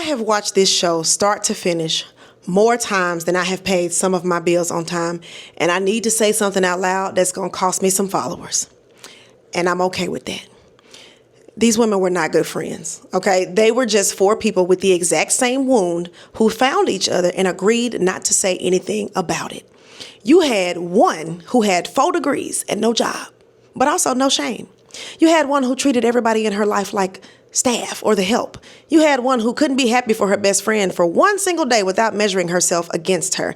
have watched this show start to finish more times than I have paid some of my bills on time, and I need to say something out loud that's going to cost me some followers. And I'm okay with that. These women were not good friends, okay? They were just four people with the exact same wound who found each other and agreed not to say anything about it. You had one who had 4 degrees and no job, but also no shame. You had one who treated everybody in her life like staff or the help. You had one who couldn't be happy for her best friend for one single day without measuring herself against her.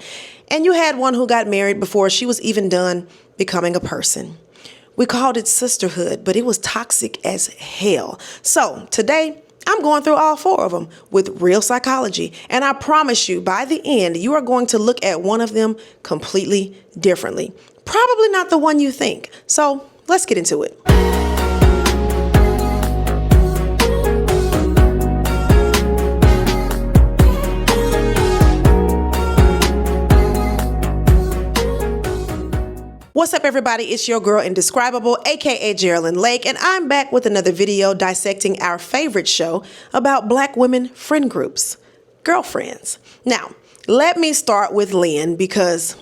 And you had one who got married before she was even done becoming a person. We called it sisterhood, but it was toxic as hell. So today, I'm going through all 4 of them with real psychology. And I promise you, by the end, you are going to look at one of them completely differently. Probably not the one you think. So let's get into it. What's up, everybody? It's your girl Indescribeabull, aka Geraldine Lake, and I'm back with another video dissecting our favorite show about Black women friend groups, girlfriends. Now, let me start with Lynn because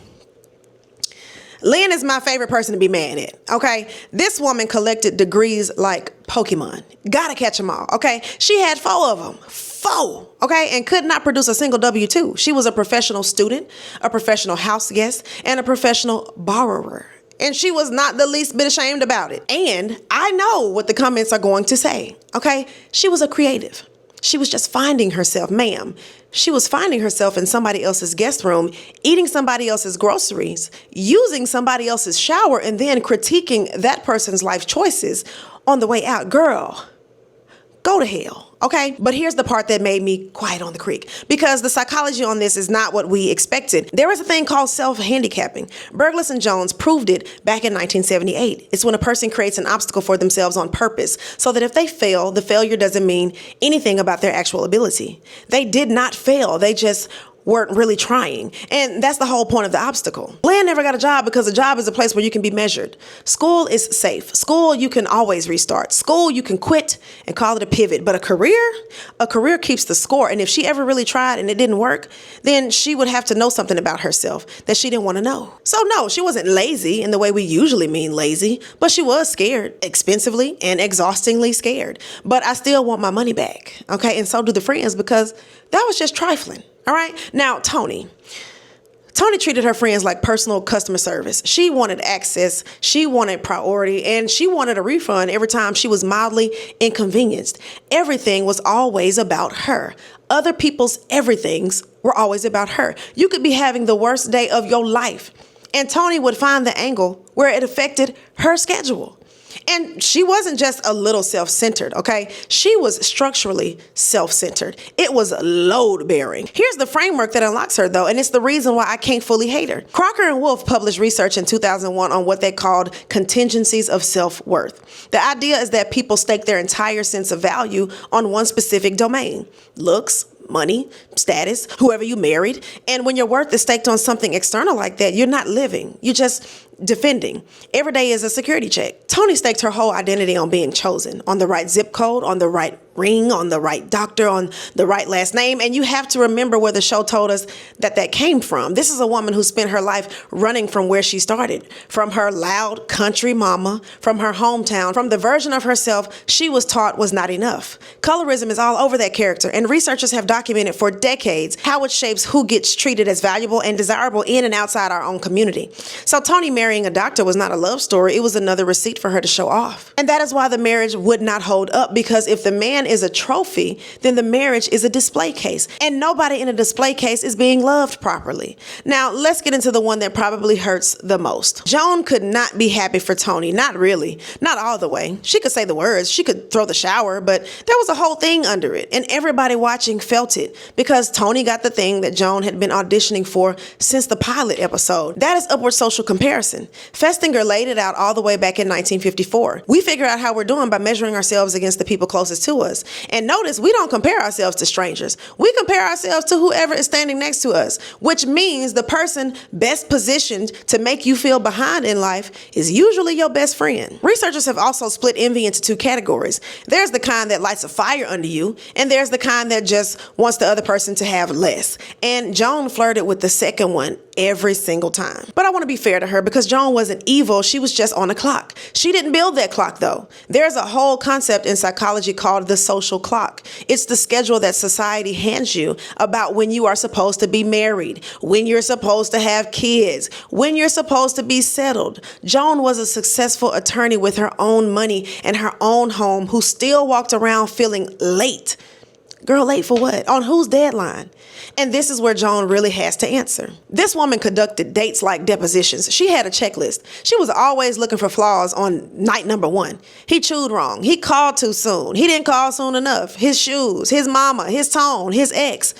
Lynn is my favorite person to be mad at, okay? This woman collected degrees like Pokemon. Gotta catch them all, okay? She had 4 of them. 4, okay? And could not produce a single W-2. She was a professional student, a professional house guest, and a professional borrower. And she was not the least bit ashamed about it. And I know what the comments are going to say, okay? She was a creative. She was just finding herself, ma'am. She was finding herself in somebody else's guest room, eating somebody else's groceries, using somebody else's shower, and then critiquing that person's life choices on the way out. Girl, go to hell, okay? But here's the part that made me quiet on the creek, because the psychology on this is not what we expected. There is a thing called self-handicapping. Berglas and Joan proved it back in 1978. It's when a person creates an obstacle for themselves on purpose so that if they fail, the failure doesn't mean anything about their actual ability. They did not fail. They just weren't really trying. And that's the whole point of the obstacle. Lynn never got a job because a job is a place where you can be measured. School is safe. School, you can always restart. School, you can quit and call it a pivot. But a career keeps the score. And if she ever really tried and it didn't work, then she would have to know something about herself that she didn't want to know. So no, she wasn't lazy in the way we usually mean lazy, but she was scared, expensively and exhaustingly scared. But I still want my money back, okay? And so do the friends, because that was just trifling. All right. Now, Toni treated her friends like personal customer service. She wanted access, she wanted priority, and she wanted a refund every time she was mildly inconvenienced. Everything was always about her. Other people's everythings were always about her. You could be having the worst day of your life, and Toni would find the angle where it affected her schedule. And she wasn't just a little self-centered, okay? She was structurally self-centered. It was load-bearing. Here's the framework that unlocks her, though, and it's the reason why I can't fully hate her. Crocker and Wolfe published research in 2001 on what they called contingencies of self-worth. The idea is that people stake their entire sense of value on one specific domain: looks, money, status, whoever you married. And when your worth is staked on something external like that, you're not living. You're just defending. Every day is a security check. Toni staked her whole identity on being chosen, on the right zip code, on the right ring, on the right doctor, on the right last name. And you have to remember where the show told us that came from. This is a woman who spent her life running from where she started, from her loud country mama, from her hometown, from the version of herself she was taught was not enough. Colorism is all over that character, and researchers have documented for decades how it shapes who gets treated as valuable and desirable in and outside our own community. So Toni marrying a doctor was not a love story. It was another receipt for her to show off. And that is why the marriage would not hold up, because if the man is a trophy, then the marriage is a display case, and nobody in a display case is being loved properly. Now, let's get into the one that probably hurts the most. Joan could not be happy for Toni. Not really. Not all the way. She could say the words. She could throw the shower, but there was a whole thing under it, and everybody watching felt it, because Toni got the thing that Joan had been auditioning for since the pilot episode. That is upward social comparison. comparison. Festinger laid it out all the way back in 1954. We figure out how we're doing by measuring ourselves against the people closest to us. And notice, we don't compare ourselves to strangers. We compare ourselves to whoever is standing next to us, which means the person best positioned to make you feel behind in life is usually your best friend. Researchers have also split envy into two categories. There's the kind that lights a fire under you, and there's the kind that just wants the other person to have less. And Joan flirted with the second one every single time. But I want to be fair to her because Joan wasn't evil, she was just on a clock. She didn't build that clock though. There's a whole concept in psychology called the social clock. It's the schedule that society hands you about when you are supposed to be married, when you're supposed to have kids, when you're supposed to be settled. Joan was a successful attorney with her own money and her own home who still walked around feeling late. Girl, late for what? On whose deadline? And this is where Joan really has to answer. This woman conducted dates like depositions. She had a checklist. She was always looking for flaws on night number one. He chewed wrong. He called too soon. He didn't call soon enough. His shoes, his mama, his tone, his ex,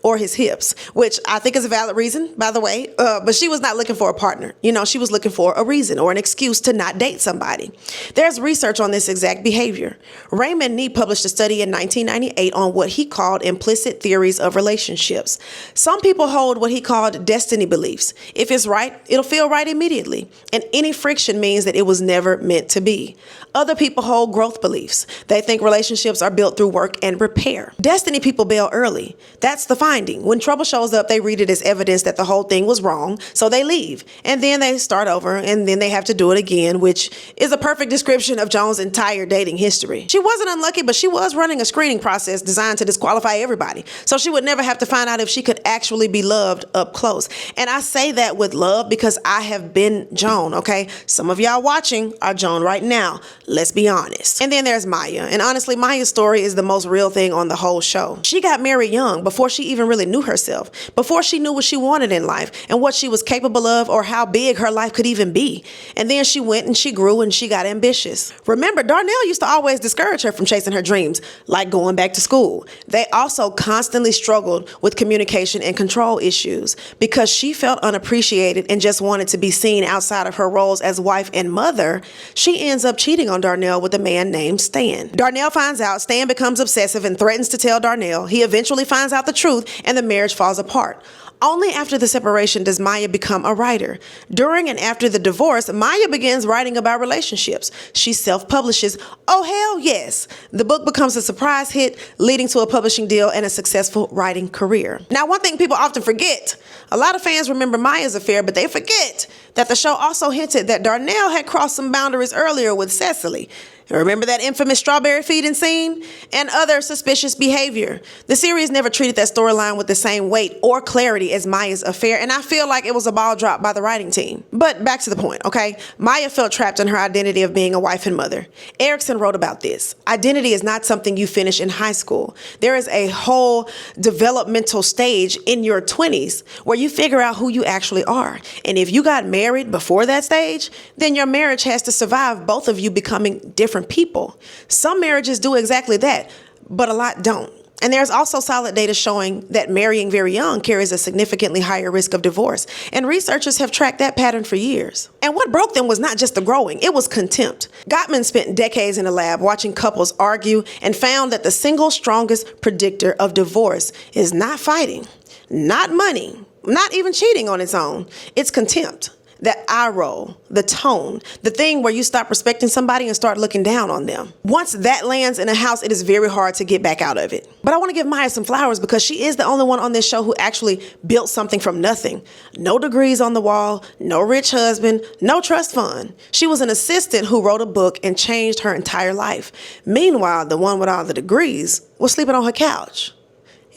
or his hips, which I think is a valid reason, by the way. But she was not looking for a partner. She was looking for a reason or an excuse to not date somebody. There's research on this exact behavior. Raymond Nee published a study in 1998 on what he called implicit theories of relationships. Some people hold what he called destiny beliefs. If it's right, it'll feel right immediately. And any friction means that it was never meant to be. Other people hold growth beliefs. They think relationships are built through work and repair. Destiny people bail early. That's the finding. When trouble shows up, they read it as evidence that the whole thing was wrong, so they leave. And then they start over, and then they have to do it again, which is a perfect description of Joan's entire dating history. She wasn't unlucky, but she was running a screening process designed to disqualify everybody, so she would never have to find out if she could actually be loved up close. And I say that with love because I have been Joan, okay? Some of y'all watching are Joan right now. Let's be honest. And then there's Maya. And honestly, Maya's story is the most real thing on the whole show. She got married young before she even really knew herself, before she knew what she wanted in life and what she was capable of or how big her life could even be. And then she went and she grew and she got ambitious. Remember, Darnell used to always discourage her from chasing her dreams, like going back to school. They also constantly struggled with communication and control issues because she felt unappreciated and just wanted to be seen outside of her roles as wife and mother. She ends up cheating on Darnell with a man named Stan. Darnell finds out, Stan becomes obsessive and threatens to tell Darnell. He eventually finds out the truth and the marriage falls apart. Only after the separation does Maya become a writer. During and after the divorce, Maya begins writing about relationships. She self-publishes. Oh, hell yes. The book becomes a surprise hit, leading to a publishing deal and a successful writing career. Now, one thing people often forget, a lot of fans remember Maya's affair, but they forget that the show also hinted that Darnell had crossed some boundaries earlier with Cecily. Remember that infamous strawberry feeding scene? And other suspicious behavior. The series never treated that storyline with the same weight or clarity as Maya's affair, and I feel like it was a ball dropped by the writing team. But back to the point, okay? Maya felt trapped in her identity of being a wife and mother. Erickson wrote about this. Identity is not something you finish in high school. There is a whole developmental stage in your 20s where you figure out who you actually are. And if you got married before that stage, then your marriage has to survive both of you becoming different people. Some marriages do exactly that, but a lot don't. And there's also solid data showing that marrying very young carries a significantly higher risk of divorce. And researchers have tracked that pattern for years. And what broke them was not just the growing, it was contempt. Gottman spent decades in the lab watching couples argue and found that the single strongest predictor of divorce is not fighting, not money, not even cheating on its own. It's contempt. That eye roll, the tone, the thing where you stop respecting somebody and start looking down on them. Once that lands in a house, it is very hard to get back out of it. But I want to give Maya some flowers because she is the only one on this show who actually built something from nothing. No degrees on the wall, no rich husband, no trust fund. She was an assistant who wrote a book and changed her entire life. Meanwhile, the one with all the degrees was sleeping on her couch.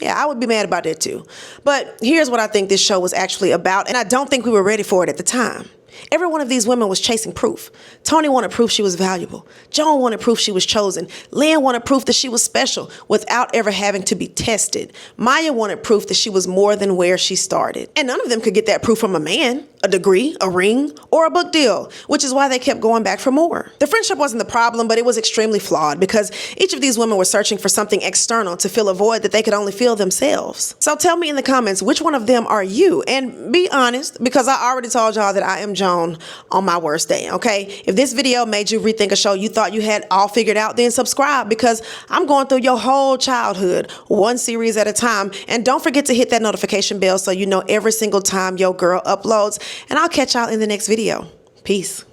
Yeah, I would be mad about that too. But here's what I think this show was actually about, and I don't think we were ready for it at the time. Every one of these women was chasing proof. Toni wanted proof she was valuable. Joan wanted proof she was chosen. Lynn wanted proof that she was special without ever having to be tested. Maya wanted proof that she was more than where she started. And none of them could get that proof from a man, a degree, a ring, or a book deal, which is why they kept going back for more. The friendship wasn't the problem, but it was extremely flawed because each of these women were searching for something external to fill a void that they could only fill themselves. So tell me in the comments, which one of them are you? And be honest, because I already told y'all that I am Joan. Joan on my worst day, okay? If this video made you rethink a show you thought you had all figured out, then subscribe, because I'm going through your whole childhood, one series at a time. And don't forget to hit that notification bell so you know every single time your girl uploads. And I'll catch y'all in the next video. Peace.